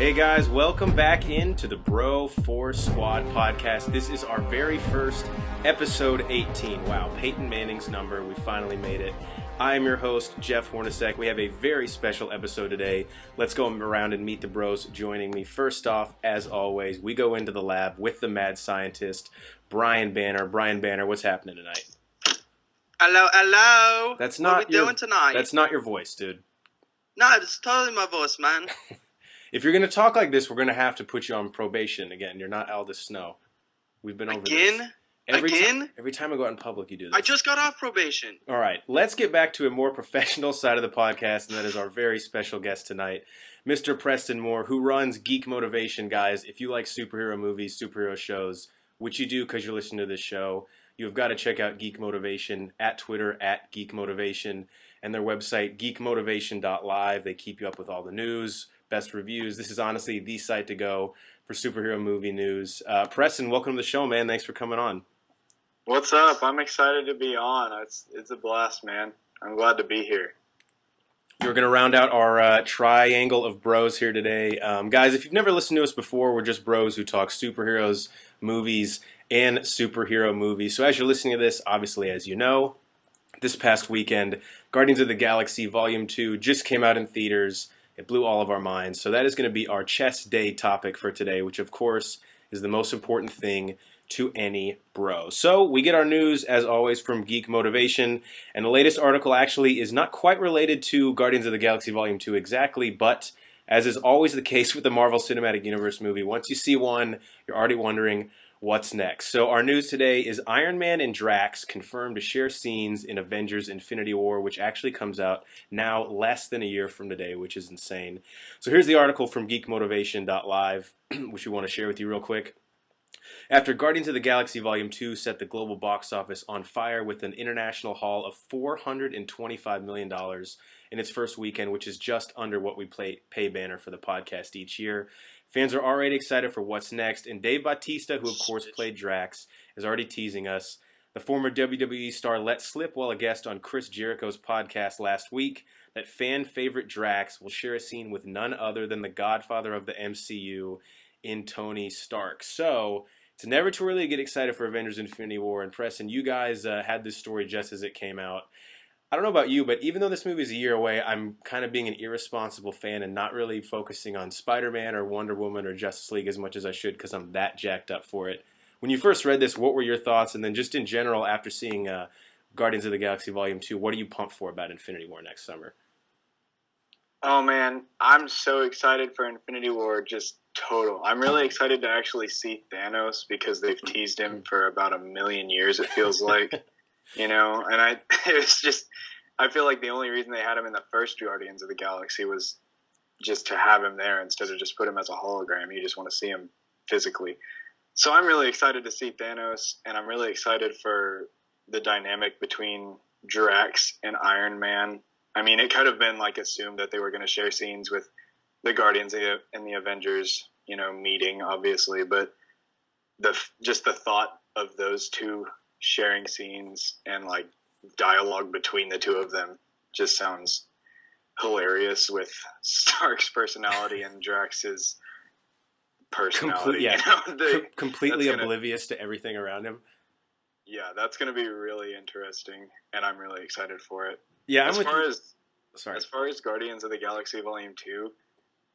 Hey guys, welcome back into the Bro 4 Squad podcast. This is our very first episode 18. Wow, Peyton Manning's number. We finally made it. I am your host, Jeff Hornacek. We have a very special episode today. Let's go around and meet the bros joining me. First off, as always, we go into the lab with the mad scientist, Brian Banner. Brian Banner, what's happening tonight? Hello. That's not what we doing tonight? That's not your voice, dude. No, it's totally my voice, man. If you're going to talk like this, we're going to have to put you on probation again. You're not Aldous Snow. We've been over this. Every time I go out in public, you do this. I just got off probation. All right, let's get back to a more professional side of the podcast, and that is our very special guest tonight, Mr. Preston Moore, who runs Geek Motivation. Guys, if you like superhero movies, superhero shows, which you do because you're listening to this show, you've got to check out Geek Motivation at Twitter, at Geek Motivation, and their website, geekmotivation.live. They keep you up with all the news, best reviews. This is honestly the site to go for superhero movie news. Preston, welcome to the show, man. Thanks for coming on. What's up? I'm excited to be on. It's a blast, man. I'm glad to be here. We're going to round out our triangle of bros here today. Guys, if you've never listened to us before, we're just bros who talk superheroes, movies, and superhero movies. So as you're listening to this, obviously, as you know, this past weekend, Guardians of the Galaxy Vol2 just came out in theaters. It blew all of our minds. So that is going to be our chest day topic for today, which, of course, is the most important thing to any bro. So we get our news, as always, from Geek Motivation, and the latest article actually is not quite related to Guardians of the Galaxy Volume 2 exactly, but as is always the case with the Marvel Cinematic Universe movie, once you see one, you're already wondering what's next. So our news today is Iron Man and Drax confirmed to share scenes in Avengers Infinity War, which actually comes out now less than a year from today, which is insane. So here's the article from geekmotivation.live, which we want to share with you real quick. After Guardians of the Galaxy Volume 2 set the global box office on fire with an international haul of $425 million in its first weekend, which is just under what we pay Banner for the podcast each year, fans are already excited for what's next, and Dave Bautista, who of course played Drax, is already teasing us. The former WWE star let slip while a guest on Chris Jericho's podcast last week that fan-favorite Drax will share a scene with none other than the godfather of the MCU in Tony Stark. So it's never too early to get excited for Avengers Infinity War. And Preston, you guys had this story just as it came out. I don't know about you, but even though this movie is a year away, I'm kind of being an irresponsible fan and not really focusing on Spider-Man or Wonder Woman or Justice League as much as I should because I'm that jacked up for it. When you first read this, what were your thoughts? And then just in general, after seeing Guardians of the Galaxy Volume 2, what are you pumped for about Infinity War next summer? Oh, man, I'm so excited for Infinity War, just total. I'm really excited to actually see Thanos because they've teased him for about 1,000,000 years, it feels like. You know, and I feel like the only reason they had him in the first Guardians of the Galaxy was just to have him there instead of just put him as a hologram. You just want to see him physically. So I'm really excited to see Thanos, and I'm really excited for the dynamic between Drax and Iron Man. I mean, it could have been like assumed that they were going to share scenes with the Guardians and the Avengers, you know, meeting obviously, but just the thought of those two sharing scenes and like dialogue between the two of them just sounds hilarious with Stark's personality and Drax's personality. Completely oblivious to everything around him. Yeah, that's going to be really interesting, and I'm really excited for it. Yeah, as far as Guardians of the Galaxy Volume 2,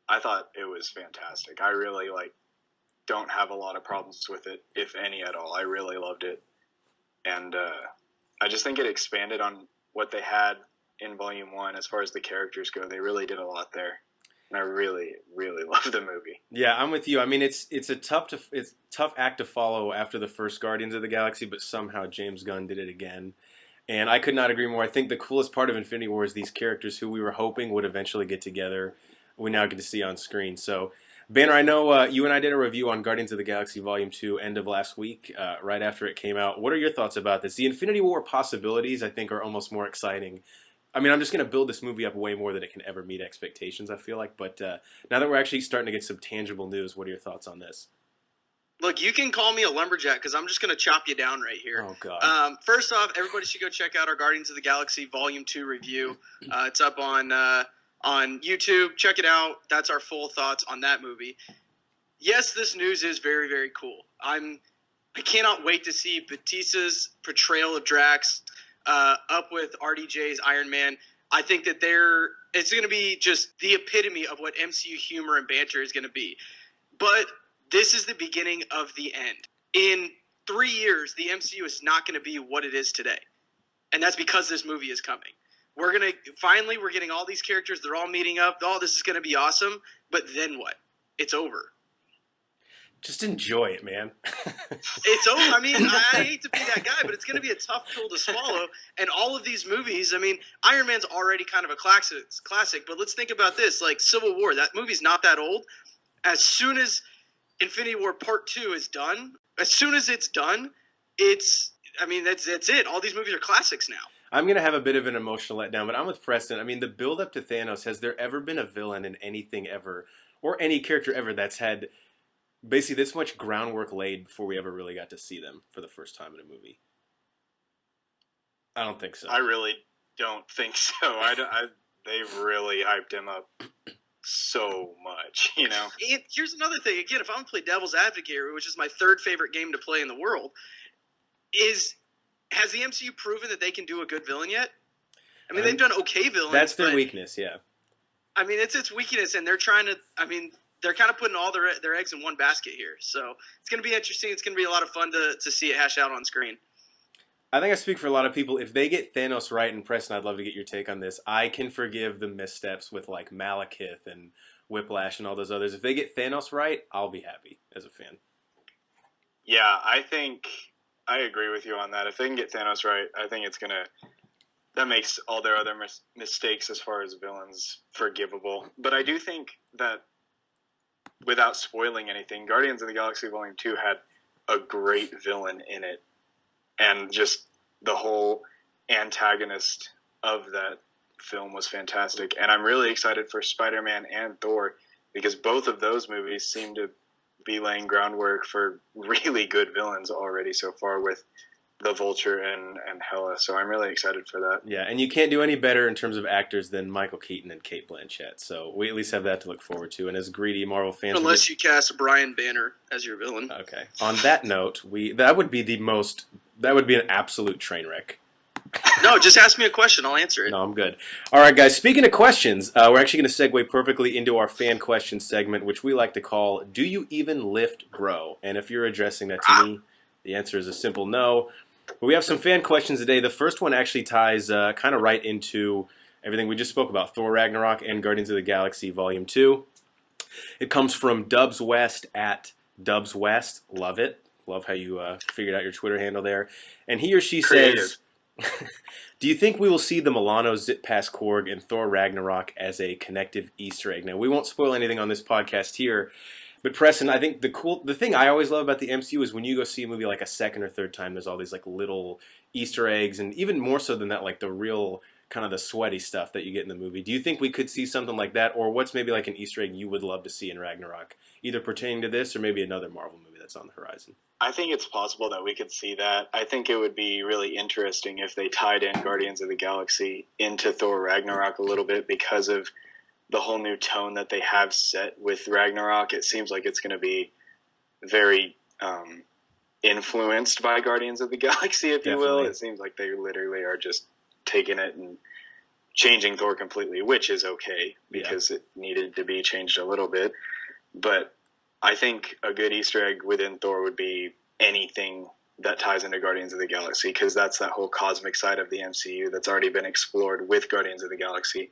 I thought it was fantastic. I really don't have a lot of problems with it, if any at all. I really loved it. And I just think it expanded on what they had in Volume 1 as far as the characters go. They really did a lot there. And I really, really love the movie. Yeah, I'm with you. I mean, it's a tough act to follow after the first Guardians of the Galaxy, but somehow James Gunn did it again. And I could not agree more. I think the coolest part of Infinity War is these characters who we were hoping would eventually get together. We now get to see on screen. So, Banner, I know you and I did a review on Guardians of the Galaxy Volume 2 end of last week, right after it came out. What are your thoughts about this? The Infinity War possibilities, I think, are almost more exciting. I mean, I'm just going to build this movie up way more than it can ever meet expectations, I feel like. But now that we're actually starting to get some tangible news, what are your thoughts on this? Look, you can call me a lumberjack because I'm just going to chop you down right here. Oh, God. First off, everybody should go check out our Guardians of the Galaxy Volume 2 review. It's up on on YouTube. Check it out. That's our full thoughts on that movie. Yes, this news is very, very cool. I cannot wait to see Batista's portrayal of Drax up with RDJ's Iron Man. I think that it's going to be just the epitome of what MCU humor and banter is going to be. But this is the beginning of the end. In 3 years, the MCU is not going to be what it is today. And that's because this movie is coming. We're getting all these characters. They're all meeting up. Oh, this is going to be awesome. But then what? It's over. Just enjoy it, man. It's over. I mean, I hate to be that guy, but it's going to be a tough pill to swallow. And all of these movies, I mean, Iron Man's already kind of a classic, but let's think about this. Like Civil War, that movie's not that old. As soon as Infinity War Part 2 is done, that's it. All these movies are classics now. I'm going to have a bit of an emotional letdown, but I'm with Preston. I mean, the build up to Thanos, has there ever been a villain in anything ever, or any character ever, that's had basically this much groundwork laid before we ever really got to see them for the first time in a movie? I don't think so. I really don't think so. They've really hyped him up so much, you know. And here's another thing. Again, if I'm going to play devil's advocate, which is my third favorite game to play in the world, has the MCU proven that they can do a good villain yet? I mean, they've done okay villains. That's their weakness, yeah. I mean, it's its weakness, and they're trying to. I mean, they're kind of putting all their eggs in one basket here. So it's going to be interesting. It's going to be a lot of fun to see it hash out on screen. I think I speak for a lot of people. If they get Thanos right, and Preston, I'd love to get your take on this. I can forgive the missteps with like Malekith and Whiplash and all those others. If they get Thanos right, I'll be happy as a fan. Yeah, I think I agree with you on that. If they can get Thanos right, I think that makes all their other mistakes as far as villains forgivable. But I do think that, without spoiling anything, Guardians of the Galaxy Vol. 2 had a great villain in it. And just the whole antagonist of that film was fantastic. And I'm really excited for Spider-Man and Thor, because both of those movies seem to be laying groundwork for really good villains already so far, with the Vulture and Hela. So I'm really excited for that. Yeah, and you can't do any better in terms of actors than Michael Keaton and Cate Blanchett. So we at least have that to look forward to. And as greedy Marvel fans, unless you cast Brian Banner as your villain. Okay. On that note, that would be an absolute train wreck. No, just ask me a question. I'll answer it. No, I'm good. All right, guys. Speaking of questions, we're actually going to segue perfectly into our fan question segment, which we like to call "Do You Even Lift, Bro?" And if you're addressing that to me, the answer is a simple no. But we have some fan questions today. The first one actually ties kind of right into everything we just spoke about: Thor Ragnarok and Guardians of the Galaxy Volume 2. It comes from Dubs West at Dubs West. Love it. Love how you figured out your Twitter handle there. And he or she says, do you think we will see the Milano zip past Korg and Thor Ragnarok as a connective Easter egg? Now, we won't spoil anything on this podcast here, but Preston, I think the thing I always love about the MCU is when you go see a movie like a second or third time, there's all these like little Easter eggs, and even more so than that, like the real kind of the sweaty stuff that you get in the movie. Do you think we could see something like that, or what's maybe like an Easter egg you would love to see in Ragnarok, either pertaining to this or maybe another Marvel movie that's on the horizon? I think it's possible that we could see that. I think it would be really interesting if they tied in Guardians of the Galaxy into Thor Ragnarok a little bit, because of the whole new tone that they have set with Ragnarok. It seems like it's going to be very influenced by Guardians of the Galaxy, if you will. It seems like they literally are just taking it and changing Thor completely, which is okay, because it needed to be changed a little bit. But I think a good Easter egg within Thor would be anything that ties into Guardians of the Galaxy, because that's that whole cosmic side of the MCU that's already been explored with Guardians of the Galaxy.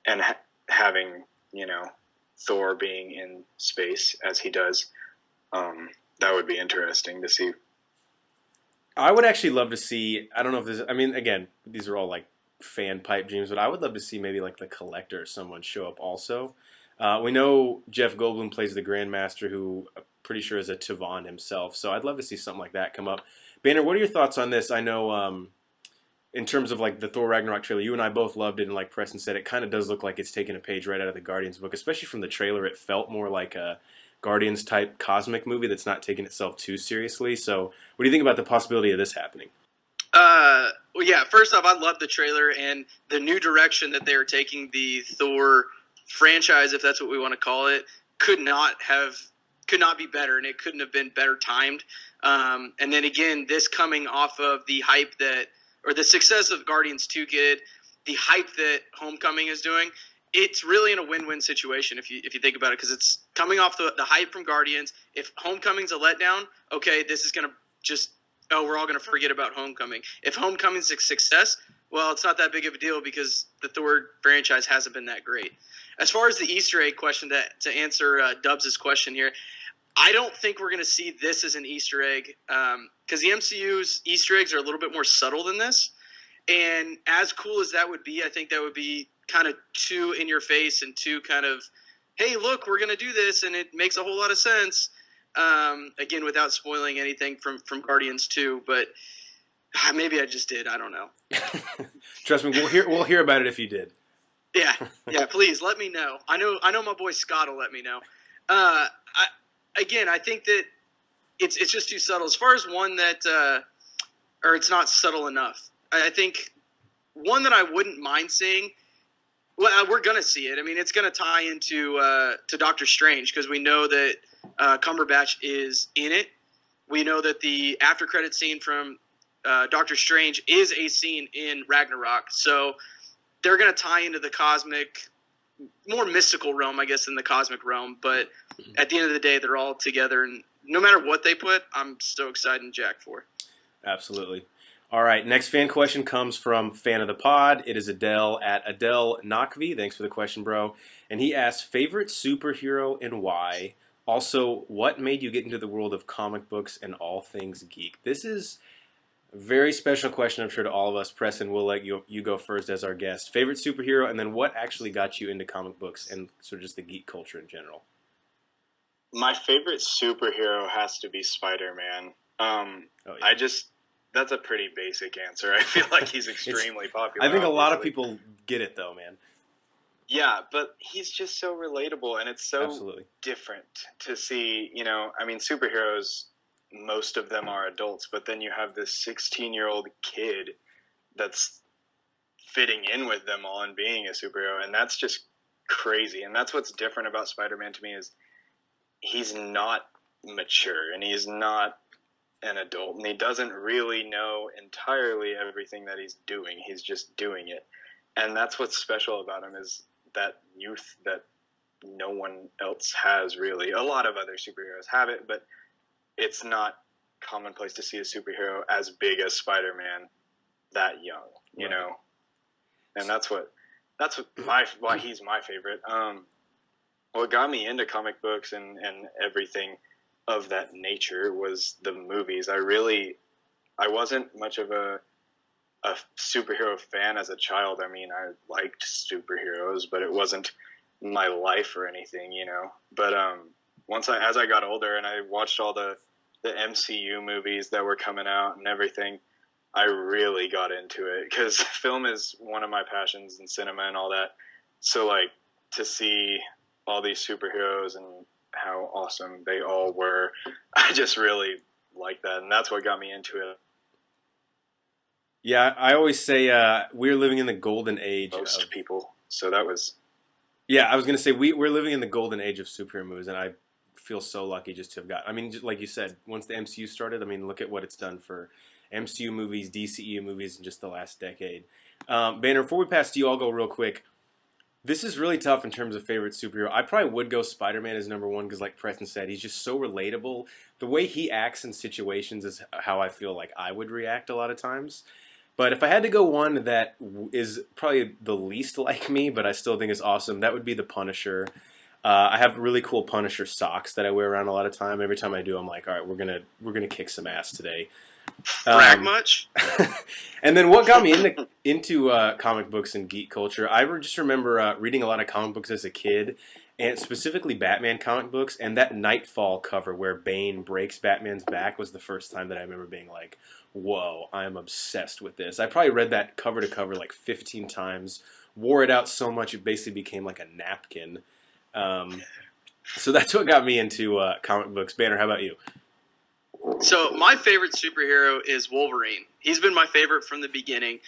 And having, Thor being in space as he does, that would be interesting to see. I would actually love to see, I don't know if this, I mean, again, these are all like fan pipe dreams, but I would love to see maybe like the Collector or someone show up also. We know Jeff Goldblum plays the Grandmaster, who I'm pretty sure is a Tavon himself, so I'd love to see something like that come up. Banner, what are your thoughts on this? I know in terms of like the Thor Ragnarok trailer, you and I both loved it, and like Preston said, it kind of does look like it's taking a page right out of the Guardians book, especially from the trailer. It felt more like a Guardians-type cosmic movie that's not taking itself too seriously. So what do you think about the possibility of this happening? Well, yeah. First off, I love the trailer and the new direction that they are taking the Thor franchise, if that's what we want to call it. Could not be better, and it couldn't have been better timed. And then again, this coming off of the hype or the success of Guardians 2 Kid, the hype that Homecoming is doing, it's really in a win-win situation if you think about it, because it's coming off the hype from Guardians. If Homecoming's a letdown, okay, this is going to just, we're all going to forget about Homecoming. If Homecoming's a success, well, it's not that big of a deal because the Thor franchise hasn't been that great. As far as the Easter egg question, to answer Dubs' question here, I don't think we're going to see this as an Easter egg because the MCU's Easter eggs are a little bit more subtle than this. And as cool as that would be, I think that would be kind of too in your face and too kind of, hey, look, we're going to do this, and it makes a whole lot of sense. Again, without spoiling anything from Guardians 2, but maybe I just did. I don't know. Trust me, we'll hear about it if you did. Yeah. Please let me know. I know my boy Scott will let me know. I think that it's just too subtle. As far as one that, or it's not subtle enough. I think one that I wouldn't mind seeing. Well, we're gonna see it. I mean, it's gonna tie into to Doctor Strange because we know that Cumberbatch is in it. We know that the after credit scene from Doctor Strange is a scene in Ragnarok. So they're gonna tie into the cosmic, more mystical realm, I guess, than the cosmic realm. But at the end of the day, they're all together, and no matter what they put, I'm so excited and jacked for. Absolutely. All right, next fan question comes from fan of the pod. It is Adele at Adele Nakvi. Thanks for the question, bro. And he asks, favorite superhero and why? Also, what made you get into the world of comic books and all things geek? This is a very special question, I'm sure, to all of us. Preston, we'll let you go first as our guest. Favorite superhero, and then what actually got you into comic books and sort of just the geek culture in general? My favorite superhero has to be Spider-Man. That's a pretty basic answer. I feel like he's extremely popular. I think a lot of people get it, though, man. Yeah, but he's just so relatable, and it's so Absolutely. different to see, superheroes, most of them are adults, but then you have this 16-year-old kid that's fitting in with them all and being a superhero, and that's just crazy. And that's what's different about Spider-Man to me is he's not mature, and he's not an adult, and he doesn't really know entirely everything that he's doing. He's just doing it. And that's what's special about him is that youth that no one else has, really. A lot of other superheroes have it, but it's not commonplace to see a superhero as big as Spider-Man that young, you know? And why he's my favorite. What got me into comic books and everything of that nature was the movies. I wasn't much of a superhero fan as a child. I mean, I liked superheroes, but it wasn't my life or anything, But as I got older and I watched all the MCU movies that were coming out and everything, I really got into it because film is one of my passions and cinema and all that. So, to see all these superheroes and how awesome they all were, I just really liked that, and that's what got me into it. Yeah, I always say we're living in the golden age. Most people. So that was... Yeah, I was going to say we're living in the golden age of superhero movies, and I feel so lucky just to have got... I mean, just like you said, once the MCU started, I mean, look at what it's done for MCU movies, DCEU movies in just the last decade. Banner, before we pass to you, I'll go real quick. This is really tough in terms of favorite superhero. I probably would go Spider-Man as number one because, like Preston said, he's just so relatable. The way he acts in situations is how I feel like I would react a lot of times. But if I had to go one that is probably the least like me, but I still think is awesome, that would be the Punisher. I have really cool Punisher socks that I wear around a lot of time. Every time I do, I'm like, all right, we're gonna kick some ass today. Brag much? And then what got me into comic books and geek culture, I just remember reading a lot of comic books as a kid, and specifically Batman comic books, and that Nightfall cover where Bane breaks Batman's back was the first time that I remember being like, whoa, I'm obsessed with this. I probably read that cover to cover like 15 times, wore it out so much it basically became like a napkin. So that's what got me into comic books. Banner, how about you? So my favorite superhero is Wolverine. He's been my favorite from the beginning.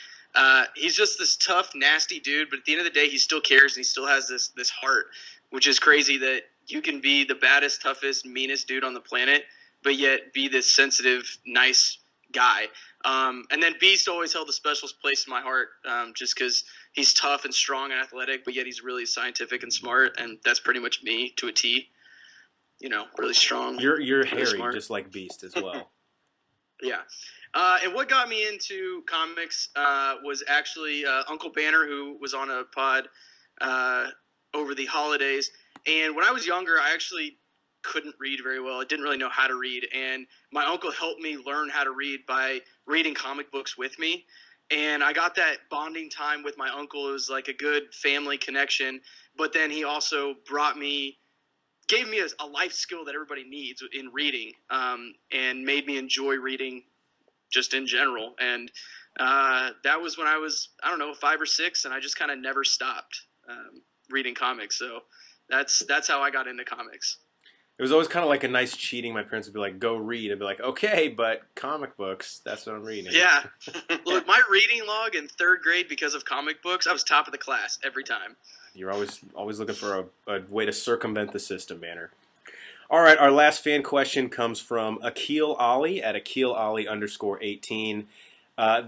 He's just this tough, nasty dude, but at the end of the day, he still cares and he still has this heart, which is crazy that you can be the baddest, toughest, meanest dude on the planet, but yet be this sensitive, nice guy. And then Beast always held a special place in my heart, just because he's tough and strong and athletic, but yet he's really scientific and smart, and that's pretty much me to a T. You know, really strong. You're really hairy, smart. just like Beast as well. Yeah. And what got me into comics was actually Uncle Banner, who was on a pod over the holidays. And when I was younger, I actually couldn't read very well. I didn't really know how to read. And my uncle helped me learn how to read by reading comic books with me. And I got that bonding time with my uncle. It was like a good family connection. But then he also gave me a life skill that everybody needs in reading, and made me enjoy reading just in general. And that was when I was, 5 or 6, and I just kind of never stopped reading comics. So that's how I got into comics. It was always kind of like a nice cheating. My parents would be like, go read. I'd be like, okay, but comic books, that's what I'm reading. Yeah. Look, my reading log in 3rd grade because of comic books, I was top of the class every time. You're always looking for a way to circumvent the system, Banner. All right, our last fan question comes from Akil Ali at AkilAli_18.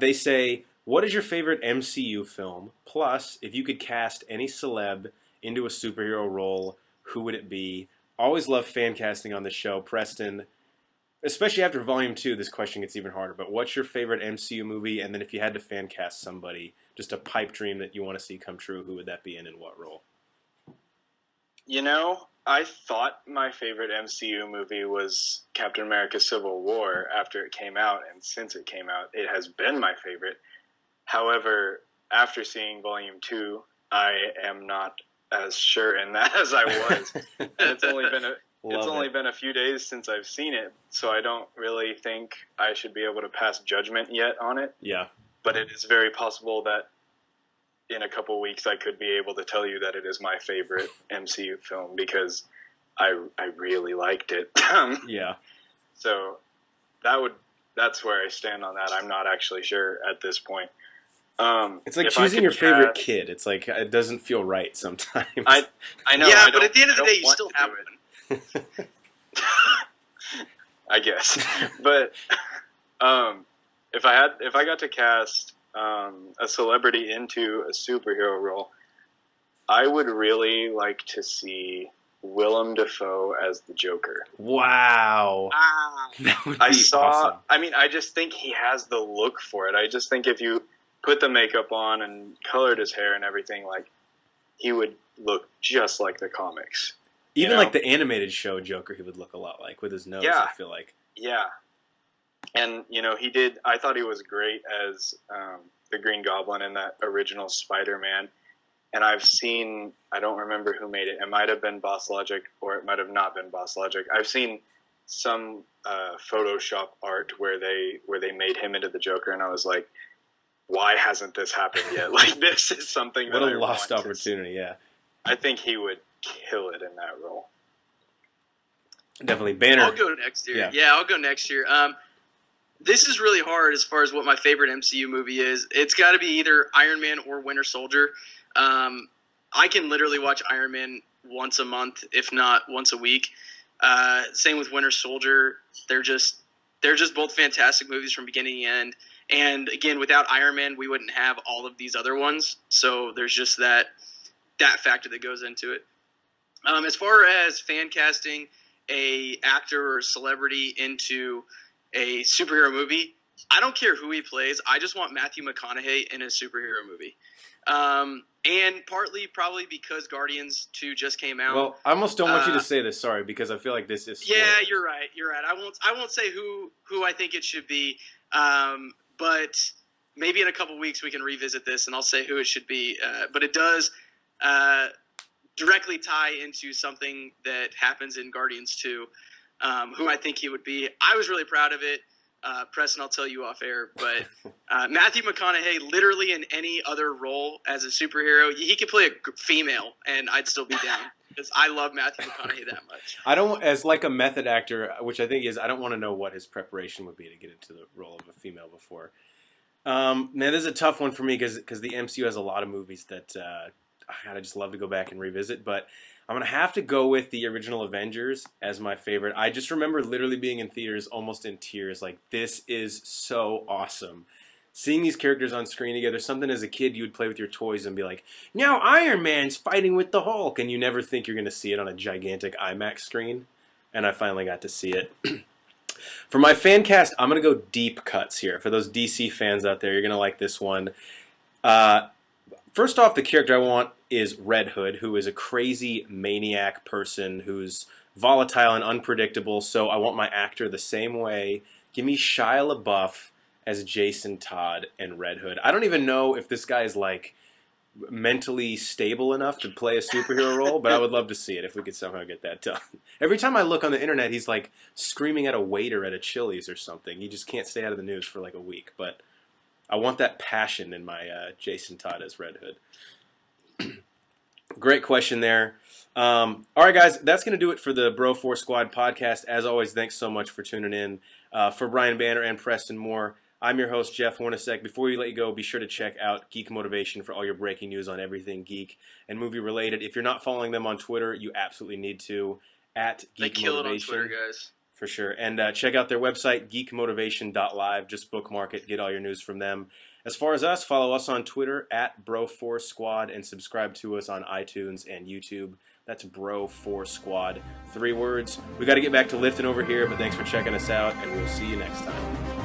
They say, what is your favorite MCU film? Plus, if you could cast any celeb into a superhero role, who would it be? Always love fan casting on the show. Preston, especially after Volume 2, this question gets even harder. But what's your favorite MCU movie? And then if you had to fan cast somebody, just a pipe dream that you want to see come true, who would that be and in what role? You know, I thought my favorite MCU movie was Captain America Civil War after it came out, and since it came out, it has been my favorite. However, after seeing Volume 2, I am not as sure in that as I was. It's only been a few days since I've seen it, so I don't really think I should be able to pass judgment yet on it. Yeah. But it is very possible that in a couple of weeks I could be able to tell you that it is my favorite MCU film because I really liked it. Yeah. So that's where I stand on that. I'm not actually sure at this point. It's like choosing your favorite kid. It's like it doesn't feel right sometimes. I know. Yeah, but at the end of the day, you still have one. I guess. But if I got to cast a celebrity into a superhero role, I would really like to see Willem Dafoe as the Joker. Wow. That would be awesome. I mean, I just think he has the look for it. I just think if you put the makeup on and colored his hair and everything, like, he would look just like the comics. Even like the animated show Joker, he would look a lot like with his nose, I feel like. Yeah. And, I thought he was great as the Green Goblin in that original Spider-Man. And I've seen, I don't remember who made it. It might have been Boss Logic or it might have not been Boss Logic. I've seen some Photoshop art where they made him into the Joker, and I was like, why hasn't this happened yet? Like, this is something that what a lost opportunity, yeah. I think he would kill it in that role. Definitely. Banner. I'll go next year. Yeah, I'll go next year. This is really hard as far as what my favorite MCU movie is. It's got to be either Iron Man or Winter Soldier. I can literally watch Iron Man once a month, if not once a week. Same with Winter Soldier. They're just both fantastic movies from beginning to end. And again, without Iron Man, we wouldn't have all of these other ones. So there's just that factor that goes into it. As far as fan casting a actor or celebrity into a superhero movie, I don't care who he plays. I just want Matthew McConaughey in a superhero movie. And partly probably because Guardians 2 just came out. Well, I almost don't want you to say this, sorry, because I feel like this is spoilers. Yeah, you're right. I won't say who I think it should be. But maybe in a couple weeks we can revisit this and I'll say who it should be. But it does directly tie into something that happens in Guardians 2, who I think he would be. I was really proud of it. Preston, I'll tell you off air, but Matthew McConaughey, literally in any other role as a superhero, he could play a female, and I'd still be down because I love Matthew McConaughey that much. I don't, as like a method actor, which I think is, I don't want to know what his preparation would be to get into the role of a female before. Man, this is a tough one for me because the MCU has a lot of movies that I just love to go back and revisit, but I'm going to have to go with the original Avengers as my favorite. I just remember literally being in theaters almost in tears. Like, this is so awesome. Seeing these characters on screen together, something as a kid you would play with your toys and be like, now Iron Man's fighting with the Hulk, and you never think you're going to see it on a gigantic IMAX screen. And I finally got to see it. For my fan cast, I'm going to go deep cuts here. For those DC fans out there, you're going to like this one. First off, the character I want is Red Hood, who is a crazy maniac person who's volatile and unpredictable, so I want my actor the same way. Give me Shia LaBeouf as Jason Todd and Red Hood. I don't even know if this guy is like mentally stable enough to play a superhero role, but I would love to see it if we could somehow get that done. Every time I look on the internet, he's like screaming at a waiter at a Chili's or something. He just can't stay out of the news for like a week, but I want that passion in my Jason Todd as Red Hood. Great question there. All right, guys, that's going to do it for the Bro 4 Squad podcast. As always, thanks so much for tuning in. For Brian Banner and Preston Moore, I'm your host, Jeff Hornacek. Before we let you go, be sure to check out Geek Motivation for all your breaking news on everything geek and movie related. If you're not following them on Twitter, you absolutely need to, at Geek They kill Motivation. it on Twitter, guys. For sure. And check out their website, geekmotivation.live. Just bookmark it. Get all your news from them. As far as us, follow us on Twitter at Bro4Squad and subscribe to us on iTunes and YouTube. That's Bro4Squad. 3 words. We got to get back to lifting over here, but thanks for checking us out, and we'll see you next time.